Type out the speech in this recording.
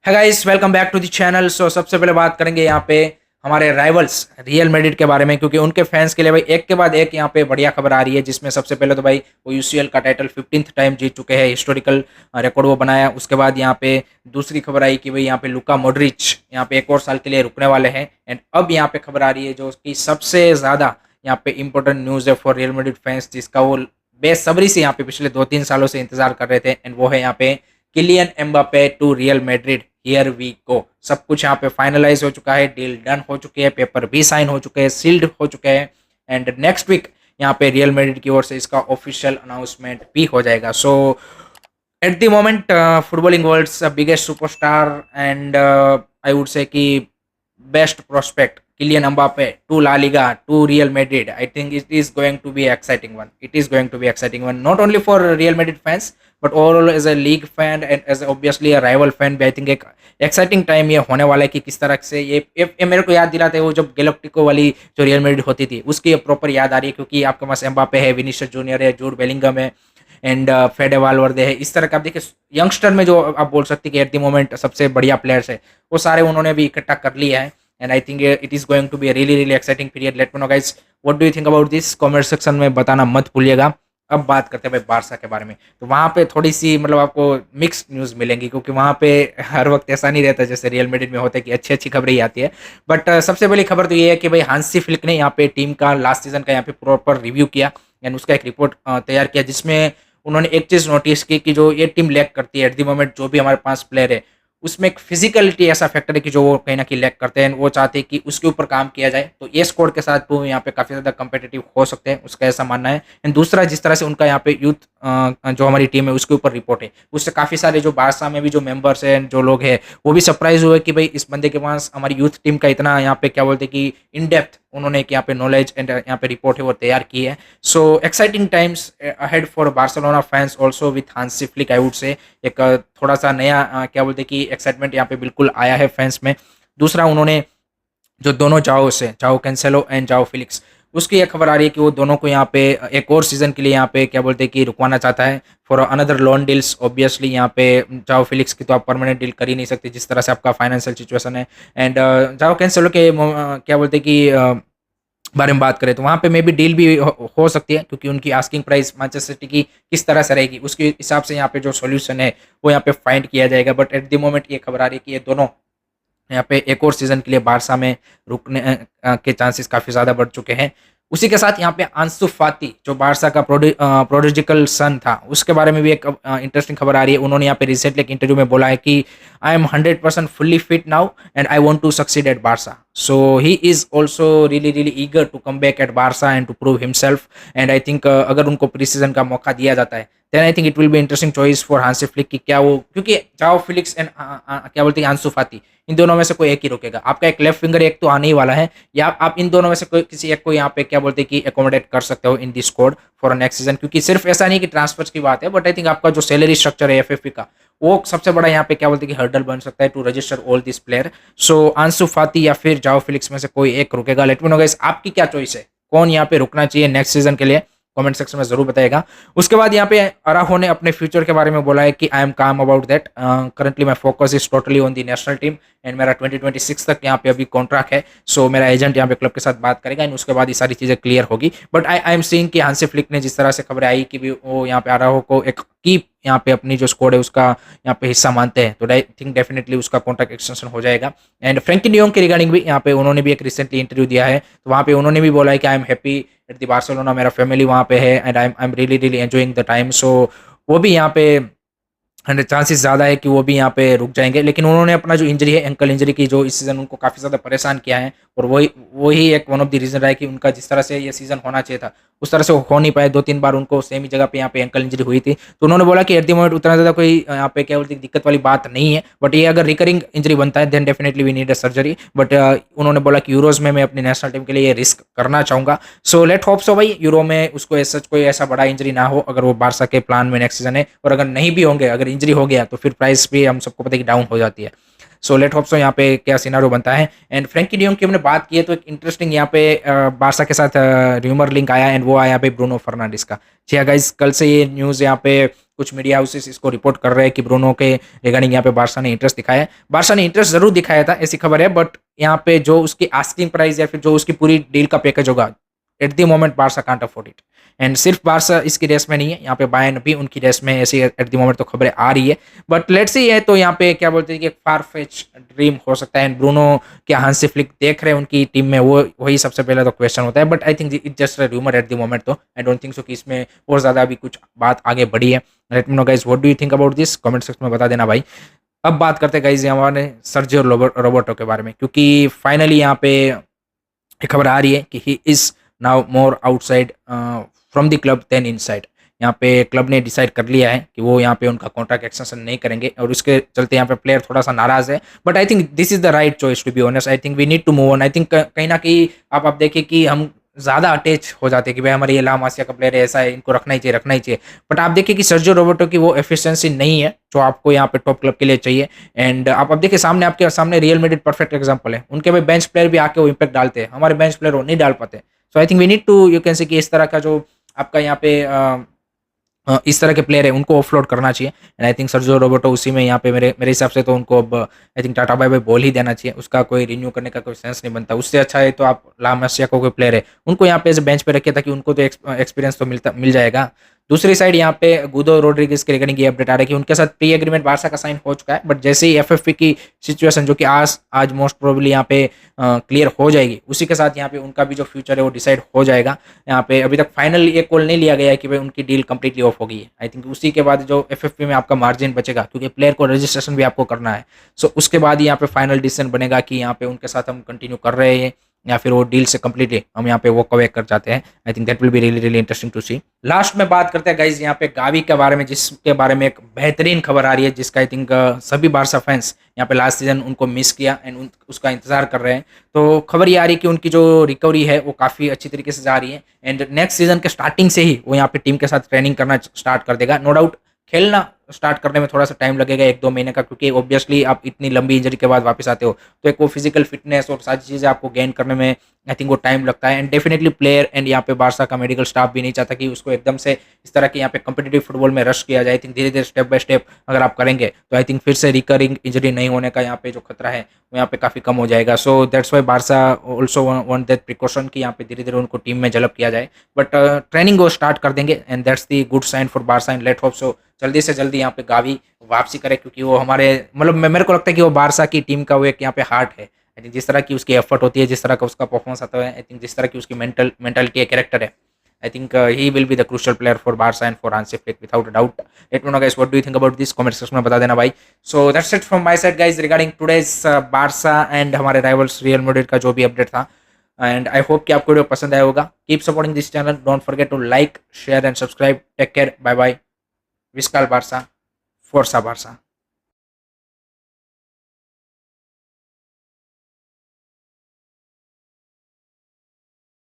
है guys, welcome back to the channel. So सबसे पहले बात करेंगे यहाँ पे हमारे राइवल्स रियल मैड्रिड के बारे में, क्योंकि उनके फैंस के लिए भाई एक के बाद एक यहाँ पे बढ़िया खबर आ रही है। जिसमें सबसे पहले तो भाई वो यूसीएल का टाइटल 15th टाइम जीत चुके हैं, हिस्टोरिकल रिकॉर्ड वो बनाया। उसके बाद यहाँ पे दूसरी खबर आई कि भाई यहाँ पे लुका मॉड्रिच यहाँ पे एक और साल के लिए रुकने वाले हैं। एंड अब यहाँ पे खबर आ रही है जो कि सबसे ज़्यादा यहाँ पे इंपॉर्टेंट न्यूज़ है फॉर रियल मैड्रिड फैंस, जिसका वो बेसब्री से यहाँ पे पिछले 2-3 सालों से इंतजार कर रहे थे। एंड वो है यहाँ पे Kylian Mbappe to Real Madrid, here we go. सब कुछ यहाँ पे फाइनलाइज हो चुका है, डील डन हो चुकी है, पेपर भी साइन हो चुके हैं, सील्ड हो चुके हैं। एंड नेक्स्ट वीक यहाँ पे रियल मैड्रिड की ओर से इसका ऑफिशियल अनाउंसमेंट भी हो जाएगा। So at the moment footballing world's biggest superstar and I would say कि best prospect Kylian Mbappe to La Liga to Real Madrid. I think it is going to be exciting one. It is going to be exciting one, not only for Real Madrid fans but overall as a league fan and as obviously a rival fan भी I think एक exciting time ये होने वाला है कि किस तरह से ये मेरे को याद दिलाते हैं वो जब गैलेक्टिको वाली जो रियल मैड्रिड होती थी उसकी प्रॉपर याद आ रही है, क्योंकि आपके पास एम्बापे है, विनीसियस जूनियर है, जूड बेलिंगम है एंड फेडे वालवर्दे है। इस तरह का आप देखिए यंगस्टर में जो आप बोल सकते हैं कि एट द मोमेंट सबसे बढ़िया प्लेयर्स है, वो सारे उन्होंने भी इकट्ठा कर लिया है। And I think it is going to be really really exciting period. Let me know guys what do you think about this, comment section में बताना मत भूलिएगा। अब बात करते हैं भाई बारसा के बारे में, तो वहाँ पे थोड़ी सी मतलब आपको मिक्स न्यूज़ मिलेंगी, क्योंकि वहाँ पे हर वक्त ऐसा नहीं रहता जैसे रियल मैड्रिड में होता है कि अच्छी अच्छी खबरें ही आती है। बट सबसे पहली खबर तो ये है कि भाई हांसी फ्लिक ने यहाँ पे टीम का लास्ट सीजन का यहाँ पे प्रॉपर रिव्यू किया एंड उसका एक रिपोर्ट तैयार किया, जिसमें उन्होंने एक चीज़ नोटिस की कि जो ये टीम लैक करती है एट द मोमेंट, जो भी हमारे पास प्लेयर है उसमें एक फिजिकलिटी ऐसा फैक्टर है कि जो वो कहीं ना कहीं लैक करते हैं। वो चाहते हैं कि उसके ऊपर काम किया जाए, तो ये स्क्वाड के साथ वो यहाँ पे काफ़ी ज़्यादा कंपेटिटिव हो सकते हैं, उसका ऐसा मानना है। एंड दूसरा, जिस तरह से उनका यहाँ पे यूथ जो हमारी टीम है उसके ऊपर रिपोर्ट है, उससे काफ़ी सारे जो बारसा में भी जो मेंबर्स हैं, जो लोग हैं, वो भी सरप्राइज हुए कि भाई इस बंदे के पास हमारी यूथ टीम का इतना यहाँ पे क्या बोलते हैं कि इन डेप्थ उन्होंने एक यहाँ पे नॉलेज एंड यहाँ पे रिपोर्ट है वो तैयार की है। So exciting times ahead for Barcelona fans also with Hansi Flick, I would से एक थोड़ा सा नया क्या बोलते हैं कि एक्साइटमेंट यहाँ पे बिल्कुल आया है फैंस में। दूसरा, उन्होंने जो दोनों जाओ से जाओ कैंसेलो एंड जाओ फिलिक्स, उसकी यह खबर आ रही है कि वो दोनों को यहाँ पे एक और सीजन के लिए यहाँ पे क्या बोलते हैं कि रुकवाना चाहता है for another loan deals. Obviously यहाँ पे जाओ फिलिक्स की तो आप परमानेंट डील कर ही नहीं सकते जिस तरह से आपका फाइनेंशियल सिचुएशन है। एंड जाओ कैंसेलो के क्या बोलते हैं कि बारे में बात करें तो वहाँ पे मे बी डील भी हो सकती है, क्योंकि उनकी आस्किंग प्राइस मैनचेस्टर सिटी की किस तरह से रहेगी उसके हिसाब से यहाँ पे जो सॉल्यूशन है वो यहाँ पे फाइंड किया जाएगा। बट एट द मोमेंट ये खबर आ रही है कि ये दोनों यहाँ पे एक और सीजन के लिए बारसा में रुकने के चांसेस काफ़ी ज़्यादा बढ़ चुके हैं। उसी के साथ यहाँ पे आंसू फाती जो बारसा का प्रोडिजिकल सन था, उसके बारे में भी एक इंटरेस्टिंग खबर आ रही है। उन्होंने यहाँ पे रिसेंटली एक इंटरव्यू में बोला है कि I am 100% fully fit now and I want to succeed at Barca. So he is also really really eager to come back at Barca and to prove himself. And I think अगर उनको preseason का मौका दिया जाता है then I think it will be interesting choice for Hansi Flick कि क्या वो, क्योंकि जाओ फिलिक्स एंड क्या बोलते हैं आंसू फाती, इन दोनों में से कोई एक ही रोकेगा। आपका एक लेफ्ट फिंगर एक तो आने ही वाला है, या आप इन दोनों में से कोई किसी एक को यहाँ पे क्या बोलते हैं कि एकोमोडेट कर सकते हो in this squad for next season. क्योंकि सिर्फ ऐसा नहीं कि ट्रांसफर्स की बात है, बट आई थिंक आपका जो सैलरी स्ट्रक्चर है एफएफपी का, वो सबसे बड़ा यहाँ पे क्या बोलते हैं कि हर्डल बन सकता है to register all this player. So Ansu Fati या फिर जाओ फिलिक्स में से कोई एक रुकेगा। लेट मी नो गाइस आपकी क्या चॉइस है, कौन यहाँ पे रुकना चाहिए नेक्स्ट सीजन के लिए, कमेंट सेक्शन में जरूर बताएगा। उसके बाद यहाँ पे अराहो ने अपने फ्यूचर के बारे में बोला है कि आई एम काम about that, currently my focus is totally on the national team and मेरा 2026 तक यहाँ पे अभी कॉन्ट्रैक्ट है। सो मेरा एजेंट यहाँ पे क्लब के साथ बात करेगा एंड उसके बाद ये सारी चीज़ें क्लियर होगी। बट आई एम सीइंग कि हांसी फ्लिक ने जिस तरह से खबरें आई कि भी वो यहाँ पे अराहो को एक की यहाँ पे अपनी जो स्क्वाड है उसका यहाँ पे हिस्सा मानते हैं, तो आई थिंक डेफिनेटली उसका कॉन्ट्रैक्ट एक्सटेंशन हो जाएगा। एंड फ्रैंकी डियोंग के रिगार्डिंग भी यहाँ पे उन्होंने भी एक रिसेंटली इंटरव्यू दिया है, तो वहाँ पे उन्होंने भी बोला है कि I am happy at the Barcelona, मेरा फैमिली वहाँ पे है and I am really really enjoying the time. So वो भी यहाँ पे 100 चांसेस ज़्यादा है कि वो भी यहाँ पे रुक जाएंगे। लेकिन उन्होंने अपना जो इंजरी है एंकल इंजरी की, जो इस सीज़न उनको काफ़ी ज़्यादा परेशान किया है, और वही एक वन ऑफ द रीज़न रहा है कि उनका जिस तरह से ये सीज़न होना चाहिए था उस तरह से वो हो नहीं पाए। 2-3 बार उनको सेम ही जगह पे यहाँ पे एंकल इंजरी हुई थी, तो उन्होंने बोला कि एट द मोमेंट उतना ज़्यादा कोई यहाँ पे क्या बोलते हैं दिक्कत वाली बात नहीं है, बट ये अगर रिकरिंग इंजरी बनता है then definitely we need a surgery. But उन्होंने बोला कि यूरोज़ में मैं अपनी नेशनल टीम के लिए ये रिस्क करना चाहूँगा। सो लेट होप सो भाई यूरो में उसको सच कोई ऐसा बड़ा इंजरी ना हो अगर वो बारसा के प्लान में नेक्स्ट सीजन है, और अगर नहीं भी होंगे, अगर इंजरी हो गया तो फिर प्राइस भी हम सबको पता है कि डाउन हो जाती है। सो लेट होप सो यहाँ पे क्या सिनारो बनता है। एंड फ्रैंकी डियोंग की हमने बात की है तो एक इंटरेस्टिंग यहाँ पे बारसा के साथ र्यूमर लिंक आया एंड वो आया भाई ब्रूनो फर्नांडिस का। जी हाँ गाइस, कल से ये न्यूज़ यहाँ पे कुछ मीडिया हाउसेस इसको रिपोर्ट कर रहे हैं कि ब्रूनो के रिगार्डिंग यहाँ पे बारसा ने इंटरेस्ट दिखाया है। बारसा ने इंटरेस्ट जरूर दिखाया था, ऐसी खबर है, बट यहाँ पे जो उसकी आस्किंग प्राइस या फिर जो उसकी पूरी डील का पैकेज होगा, eight the moment Barça can't afford it. And सिर्फ बारसा इसकी रेस में नहीं है, यहाँ पे बायर्न भी उनकी रेस में, ऐसी एट द मोमेंट तो खबरें आ रही है। बट लेट्स सी है तो यहाँ पे क्या बोलते हैं कि एक फार फेच ड्रीम हो सकता है। एंड ब्रूनो क्या हांसी फ्लिक देख रहे हैं उनकी टीम में, वो वही सबसे पहले तो क्वेश्चन होता है। But I think it just rumour eight the moment, तो आई डोंट थिंक सो कि इसमें और ज्यादा अभी कुछ बात आगे बढ़ी है। Late me know guys what do you think about this, comment section में बता देना भाई। अब बात करते हैं गाइस हमारे सर्जियो रोबर्टो के बारे में, क्योंकि फाइनली यहाँ पे एक खबर आ रही है कि he is now more outside from the club than inside. यहाँ पे क्लब ने डिसाइड कर लिया है कि वो यहाँ पे उनका कॉन्ट्रैक्ट एक्सटेंशन नहीं करेंगे, और उसके चलते यहाँ पे प्लेयर थोड़ा सा नाराज है। But I think this is the right choice to be honest. I think we need to move on. I think कहीं ना कहीं आप देखिए कि हम ज़्यादा अटैच हो जाते हैं कि भाई हमारे ये ला मासिया का प्लेयर है, ऐसा है, इनको रखना ही चाहिए, रखना ही चाहिए। बट आप देखिए कि सर्जियो रोबर्टो की वो एफिशिएंसी नहीं है जो आपको यहाँ पे टॉप क्लब के लिए चाहिए। एंड आप अब देखिए सामने, आपके सामने रियल मैड्रिड परफेक्ट एग्जांपल है। उनके भाई बेंच प्लेयर भी आके वो इंपैक्ट डालते हैं, हमारे बेंच प्लेयर वो नहीं डाल पाते। So I think we need to, you can say कि इस तरह का जो आपका यहाँ पे इस तरह के प्लेयर है उनको ऑफलोड करना चाहिए। And I think Sergio Roberto उसी में यहाँ पे मेरे मेरे हिसाब से तो उनको अब I think tata bye bye बोल ही देना चाहिए। उसका कोई रिन्यू करने का कोई सेंस नहीं बनता। उससे अच्छा है तो आप ला मासिया को कोई प्लेयर है उनको यहाँ पे बेंच पे रखिए, ताकि उनको तो एक्सपीरियंस तो मिल जाएगा। दूसरी साइड यहाँ पे गुडो रोड्रिगेज के रिगार्डिंग ये अपडेट आ रहा है कि उनके साथ प्री एग्रीमेंट बारसा का साइन हो चुका है। बट जैसे ही एफएफपी की सिचुएशन जो कि आज मोस्ट प्रोबेबली यहाँ पे क्लियर हो जाएगी, उसी के साथ यहाँ पे उनका भी जो फ्यूचर है वो डिसाइड हो जाएगा। यहाँ पे अभी तक फाइनल ये कॉल नहीं लिया गया है कि भाई उनकी डील कंप्लीटली ऑफ हो गई है। आई थिंक उसी के बाद जो एफएफपी में आपका मार्जिन बचेगा, क्योंकि प्लेयर को रजिस्ट्रेशन भी आपको करना है। सो उसके बाद यहाँ पे फाइनल डिसीजन बनेगा कि यहाँ पे उनके साथ हम कंटिन्यू कर रहे हैं या फिर वो डील से कंप्लीटली हम यहाँ पे वॉक अवे कर जाते हैं। I think that will be really really interesting to see. Last में बात करते हैं गाइज यहाँ पे गावी के बारे में, जिसके बारे में एक बेहतरीन खबर आ रही है, जिसका आई थिंक सभी बारसा फैंस यहाँ पे लास्ट सीजन उनको मिस किया एंड उसका इंतजार कर रहे हैं। तो खबर ये आ रही है कि उनकी जो रिकवरी है वो काफ़ी अच्छी तरीके से जा रही है। एंड नेक्स्ट सीजन के स्टार्टिंग से ही वो यहाँ पे टीम के साथ ट्रेनिंग करना स्टार्ट कर देगा। नो डाउट खेलना स्टार्ट करने में थोड़ा सा टाइम लगेगा, 1-2 महीने का, क्योंकि ऑब्वियसली आप इतनी लंबी इंजरी के बाद वापस आते हो तो एक वो फिजिकल फिटनेस और सारी चीज़ें आपको गेन करने में आई थिंक वो टाइम लगता है। एंड डेफिनेटली प्लेयर एंड यहाँ पे बारसा का मेडिकल स्टाफ भी नहीं चाहता कि उसको एकदम से इस तरह के यहाँ पे कम्पिटेटिव फुटबॉल में रश किया जाए। आई थिंक धीरे धीरे स्टेप बाय स्टेप अगर आप करेंगे तो आई थिंक फिर से रिकरिंग इंजरी नहीं होने का यहाँ पे जो खतरा है वो यहाँ पे काफ़ी कम हो जाएगा। So that's why Barça also want that precaution कि यहाँ पे धीरे धीरे उनको टीम में डेवलप किया जाए। बट ट्रेनिंग वो स्टार्ट कर देंगे and that's the good sign for Barca and let hope so जल्दी से जल्दी यहाँ पे गावी वापसी करे, क्योंकि वो हमारे मतलब मेरे को लगता है कि वो बारसा की टीम का वो एक यहाँ पे हार्ट है। आई थिंक जिस तरह की उसकी एफर्ट होती है, जिस तरह का उसका परफॉर्मेंस आता है, आई थिंक जिस तरह की उसकी मेंटालिटी है, कैरेक्टर है, I think he will be the crucial player for Barca and for Hansi flick without a doubt. Late me know guys what do you think about this, comment section में बता देना भाई। So that's it from my side guys regarding today's Barça and हमारे rivals real Madrid का जो भी update था। And I hope कि आपको वीडियो पसंद आया होगा। Keep supporting this channel, don't forget to like share and subscribe. Take care, bye bye, विस्काल बारसा, फोर्सा बारसा।